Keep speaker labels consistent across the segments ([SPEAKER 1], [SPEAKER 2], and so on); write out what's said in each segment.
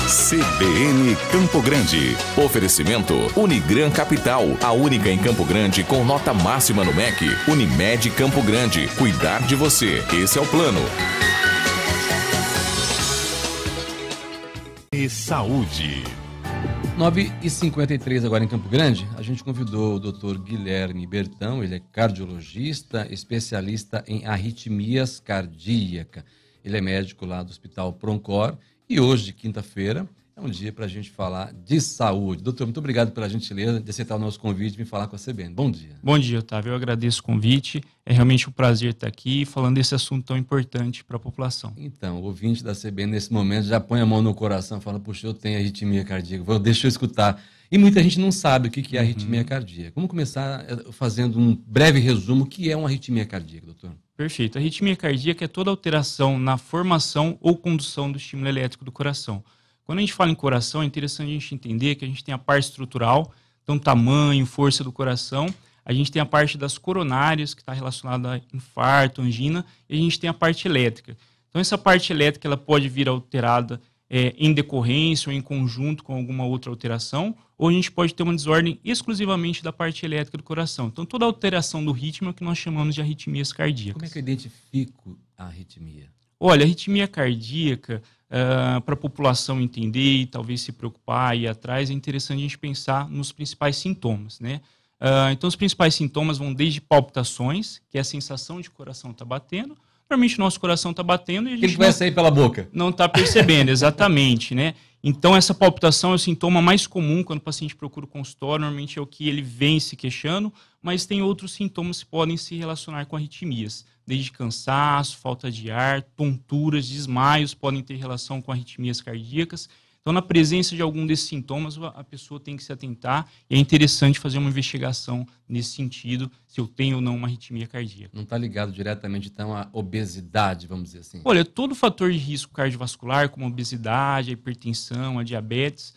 [SPEAKER 1] CBN Campo Grande. Oferecimento Unigran Capital, a única em Campo Grande com nota máxima no MEC. Unimed Campo Grande, cuidar de você. Esse é o plano. E saúde.
[SPEAKER 2] 9h53 agora em Campo Grande. A gente convidou o Dr. Guilherme Bertão, ele é cardiologista, especialista em arritmias cardíacas. Ele é médico lá do Hospital Proncor e hoje, quinta-feira, é um dia para a gente falar de saúde. Doutor, muito obrigado pela gentileza de aceitar o nosso convite e vir falar com a CBN. Bom dia.
[SPEAKER 3] Bom dia, Otávio. Eu agradeço o convite. É realmente um prazer estar aqui falando desse assunto tão importante para a população.
[SPEAKER 2] Então, o ouvinte da CBN nesse momento já põe a mão no coração e fala, puxa, eu tenho arritmia cardíaca, deixa eu escutar. E muita gente não sabe o que é arritmia cardíaca. Vamos começar fazendo um breve resumo. O que é uma arritmia cardíaca, doutor?
[SPEAKER 3] Perfeito. A arritmia cardíaca é toda alteração na formação ou condução do estímulo elétrico do coração. Quando a gente fala em coração, é interessante a gente entender que a gente tem a parte estrutural, então tamanho, força do coração. A gente tem a parte das coronárias, que está relacionada a infarto, angina, e a gente tem a parte elétrica. Então essa parte elétrica ela pode vir alterada em decorrência ou em conjunto com alguma outra alteração, ou a gente pode ter uma desordem exclusivamente da parte elétrica do coração. Então toda alteração do ritmo é o que nós chamamos de arritmias cardíacas.
[SPEAKER 2] Como é que eu identifico a arritmia?
[SPEAKER 3] Olha, a arritmia cardíaca, para a população entender e talvez se preocupar e ir atrás, é interessante a gente pensar nos principais sintomas, né? Então os principais sintomas vão desde palpitações, que é a sensação de que o coração está batendo. Normalmente o nosso coração está batendo e a gente
[SPEAKER 2] vai sair pela boca.
[SPEAKER 3] Não está percebendo, exatamente, né? Então essa palpitação é o sintoma mais comum quando o paciente procura o consultório, normalmente é o que ele vem se queixando, mas tem outros sintomas que podem se relacionar com arritmias, desde cansaço, falta de ar, tonturas, desmaios podem ter relação com arritmias cardíacas. Então, na presença de algum desses sintomas, a pessoa tem que se atentar e é interessante fazer uma investigação nesse sentido, se eu tenho ou não uma arritmia cardíaca.
[SPEAKER 2] Não está ligado diretamente, então, à obesidade, vamos dizer assim?
[SPEAKER 3] Olha, todo fator de risco cardiovascular, como a obesidade, a hipertensão, a diabetes,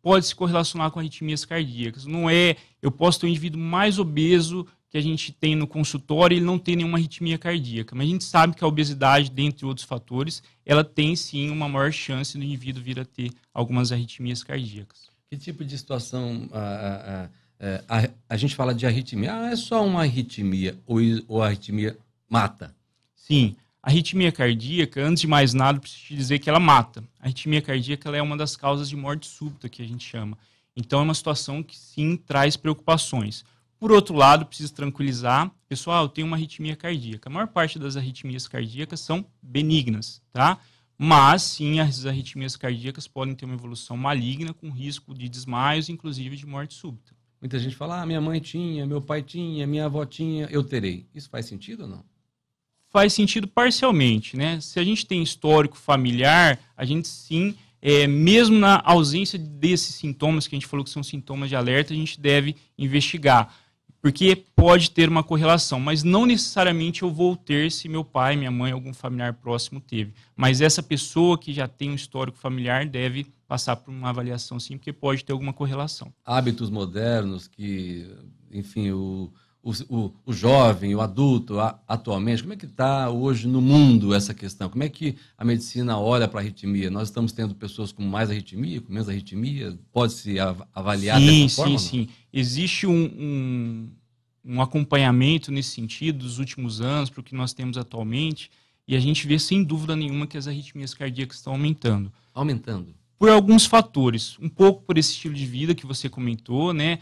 [SPEAKER 3] pode se correlacionar com arritmias cardíacas. Não é, eu posso ter um indivíduo mais obeso que a gente tem no consultório e ele não tem nenhuma arritmia cardíaca. Mas a gente sabe que a obesidade, dentre outros fatores, ela tem sim uma maior chance do indivíduo vir a ter algumas arritmias cardíacas.
[SPEAKER 2] Que tipo de situação a gente fala de arritmia? É só uma arritmia ou a arritmia mata?
[SPEAKER 3] Sim, a arritmia cardíaca, antes de mais nada, preciso te dizer que ela mata. A arritmia cardíaca ela é uma das causas de morte súbita que a gente chama. Então é uma situação que sim traz preocupações. Por outro lado, preciso tranquilizar, pessoal, eu tenho uma arritmia cardíaca. A maior parte das arritmias cardíacas são benignas, tá? Mas, sim, as arritmias cardíacas podem ter uma evolução maligna com risco de desmaios, inclusive de morte súbita.
[SPEAKER 2] Muita gente fala, minha mãe tinha, meu pai tinha, minha avó tinha, eu terei. Isso faz sentido ou não?
[SPEAKER 3] Faz sentido parcialmente, né? Se a gente tem histórico familiar, a gente sim... mesmo na ausência desses sintomas que a gente falou que são sintomas de alerta, a gente deve investigar, porque pode ter uma correlação, mas não necessariamente eu vou ter se meu pai, minha mãe, algum familiar próximo teve. Mas essa pessoa que já tem um histórico familiar deve passar por uma avaliação sim, porque pode ter alguma correlação.
[SPEAKER 2] Hábitos modernos que, enfim, o jovem, o adulto, atualmente, como é que está hoje no mundo essa questão? Como é que a medicina olha para a arritmia? Nós estamos tendo pessoas com mais arritmia, com menos arritmia? Pode-se avaliar dessa forma?
[SPEAKER 3] Sim. Existe um acompanhamento nesse sentido dos últimos anos para o que nós temos atualmente e a gente vê sem dúvida nenhuma que as arritmias cardíacas estão aumentando.
[SPEAKER 2] Aumentando?
[SPEAKER 3] Por alguns fatores. Um pouco por esse estilo de vida que você comentou, né?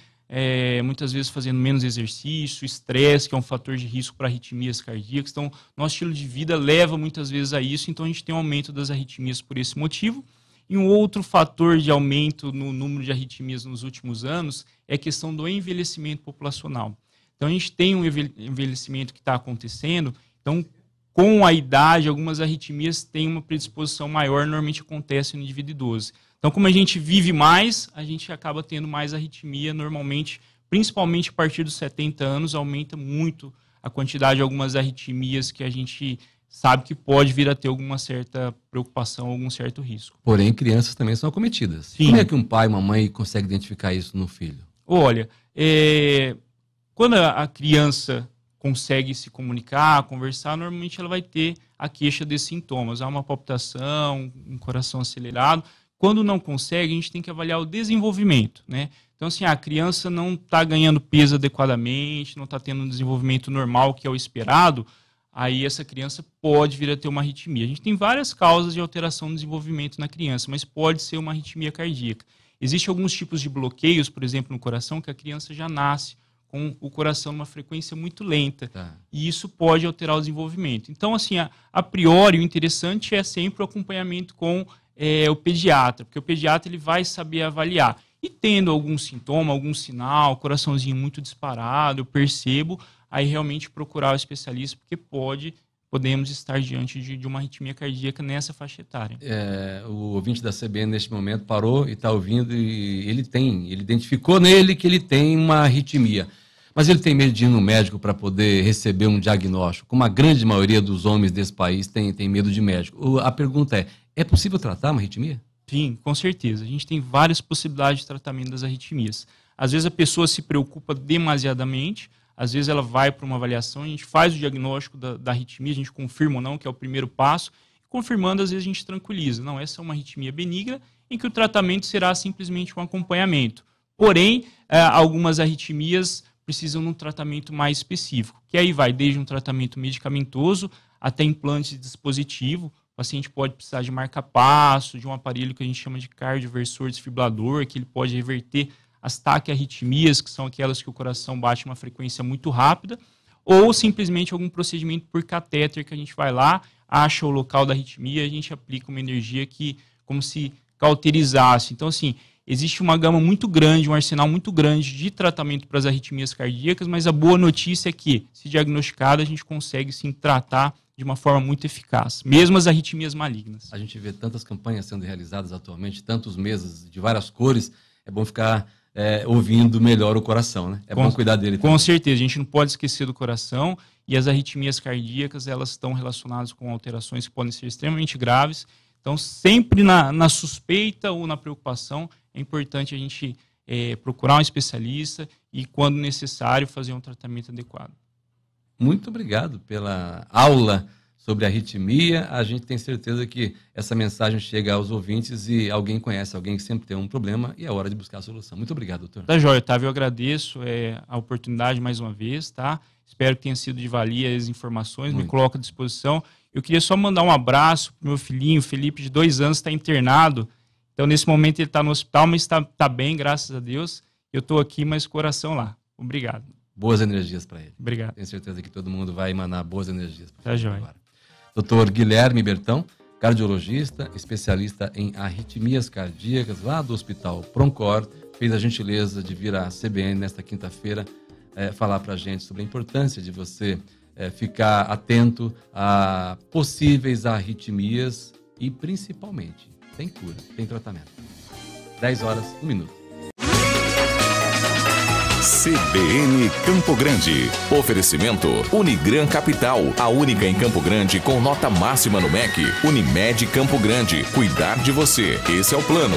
[SPEAKER 3] Muitas vezes fazendo menos exercício, estresse, que é um fator de risco para arritmias cardíacas. Então, nosso estilo de vida leva muitas vezes a isso, então a gente tem um aumento das arritmias por esse motivo. E um outro fator de aumento no número de arritmias nos últimos anos é a questão do envelhecimento populacional. Então, a gente tem um envelhecimento que está acontecendo, então, com a idade, algumas arritmias têm uma predisposição maior, normalmente acontece no indivíduo idoso. Então, como a gente vive mais, a gente acaba tendo mais arritmia normalmente, principalmente a partir dos 70 anos, aumenta muito a quantidade de algumas arritmias que a gente sabe que pode vir a ter alguma certa preocupação, algum certo risco.
[SPEAKER 2] Porém, crianças também são acometidas.
[SPEAKER 3] Sim.
[SPEAKER 2] Como é que um pai e uma mãe conseguem identificar isso no filho?
[SPEAKER 3] Olha, quando a criança consegue se comunicar, conversar, normalmente ela vai ter a queixa desses sintomas. Há uma palpitação, um coração acelerado. Quando não consegue, a gente tem que avaliar o desenvolvimento, né? Então, assim, a criança não está ganhando peso adequadamente, não está tendo um desenvolvimento normal, que é o esperado, aí essa criança pode vir a ter uma arritmia. A gente tem várias causas de alteração no desenvolvimento na criança, mas pode ser uma arritmia cardíaca. Existem alguns tipos de bloqueios, por exemplo, no coração, que a criança já nasce com o coração numa frequência muito lenta. Tá. E isso pode alterar o desenvolvimento. Então, assim, a priori, o interessante é sempre o acompanhamento com o pediatra, porque o pediatra ele vai saber avaliar. E tendo algum sintoma, algum sinal, coraçãozinho muito disparado, eu percebo, aí realmente procurar o especialista, porque podemos estar diante de uma arritmia cardíaca nessa faixa etária.
[SPEAKER 2] O ouvinte da CBN, neste momento, parou e está ouvindo, e ele identificou nele que ele tem uma arritmia. Mas ele tem medo de ir no médico para poder receber um diagnóstico. Como a grande maioria dos homens desse país tem medo de médico. A pergunta é possível tratar uma arritmia?
[SPEAKER 3] Sim, com certeza. A gente tem várias possibilidades de tratamento das arritmias. Às vezes a pessoa se preocupa demasiadamente, às vezes ela vai para uma avaliação, a gente faz o diagnóstico da arritmia, a gente confirma ou não, que é o primeiro passo. Confirmando, às vezes a gente tranquiliza. Não, essa é uma arritmia benigna, em que o tratamento será simplesmente um acompanhamento. Porém, algumas arritmias precisam de um tratamento mais específico, que aí vai desde um tratamento medicamentoso até implante de dispositivo. O paciente pode precisar de marca-passo, de um aparelho que a gente chama de cardioversor desfibrilador, que ele pode reverter as taquiarritmias, que são aquelas que o coração bate uma frequência muito rápida, ou simplesmente algum procedimento por catéter, que a gente vai lá, acha o local da arritmia, a gente aplica uma energia que como se cauterizasse. Então, assim, existe uma gama muito grande, um arsenal muito grande de tratamento para as arritmias cardíacas, mas a boa notícia é que, se diagnosticada, a gente consegue sim tratar de uma forma muito eficaz, mesmo as arritmias malignas.
[SPEAKER 2] A gente vê tantas campanhas sendo realizadas atualmente, tantos meses de várias cores, é bom ficar ouvindo melhor o coração, né? Bom cuidar dele também.
[SPEAKER 3] Com certeza, a gente não pode esquecer do coração, e as arritmias cardíacas, elas estão relacionadas com alterações que podem ser extremamente graves. Então, sempre na suspeita ou na preocupação, é importante a gente procurar um especialista e, quando necessário, fazer um tratamento adequado.
[SPEAKER 2] Muito obrigado pela aula sobre arritmia. A gente tem certeza que essa mensagem chega aos ouvintes e alguém conhece alguém que sempre tem um problema e é hora de buscar a solução. Muito obrigado, doutor.
[SPEAKER 3] Tá joia, Otávio. Eu agradeço a oportunidade mais uma vez, tá? Espero que tenha sido de valia as informações, me coloco à disposição. Eu queria só mandar um abraço pro meu filhinho, Felipe, de 2 anos, está internado. Então, nesse momento, ele está no hospital, mas está bem, graças a Deus. Eu estou aqui, mas coração lá. Obrigado.
[SPEAKER 2] Boas energias para ele.
[SPEAKER 3] Obrigado.
[SPEAKER 2] Tenho certeza que todo mundo vai emanar boas energias.
[SPEAKER 3] Tá joia.
[SPEAKER 2] Agora. Dr. Guilherme Bertão, cardiologista, especialista em arritmias cardíacas, lá do Hospital Proncor, fez a gentileza de vir à CBN nesta quinta-feira falar para a gente sobre a importância de você ficar atento a possíveis arritmias e, principalmente, tem cura, tem tratamento. 10 horas, 1 minuto.
[SPEAKER 1] CBN Campo Grande. Oferecimento Unigran Capital, a única em Campo Grande com nota máxima no MEC. Unimed Campo Grande. Cuidar de você. Esse é o plano.